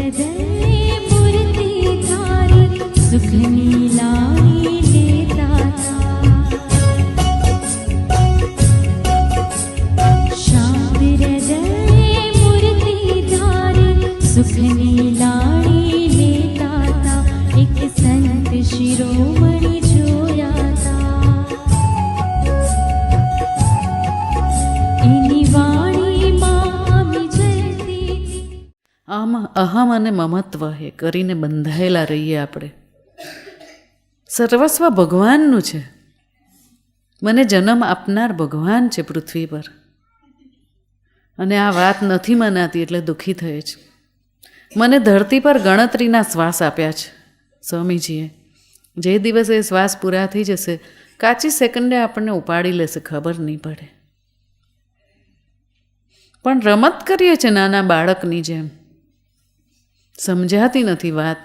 हृदय मूर्ति धारी सुखनी लानी लेता था। शांत हृदय मूर्ति धारी सुखनी लानी लेता था। एक संत शिरोमणि जोया था। एनी वाणी मामी जयती આમાં અહમ અને મમત્વ એ કરીને બંધાયેલા રહીએ આપણે. સર્વસ્વ ભગવાનનું છે. મને જન્મ આપનાર ભગવાન છે પૃથ્વી પર, અને આ વાત નથી મનાતી એટલે દુઃખી થયે છે. મને ધરતી પર ગણતરીના શ્વાસ આપ્યા છે સ્વામીજીએ. જે દિવસે એ શ્વાસ પૂરા થઈ જશે, કાચી સેકન્ડે આપણને ઉપાડી લેશે, ખબર નહીં પડે. પણ રમત કરીએ છીએ નાના બાળકની જેમ, સમજાતી નથી વાત.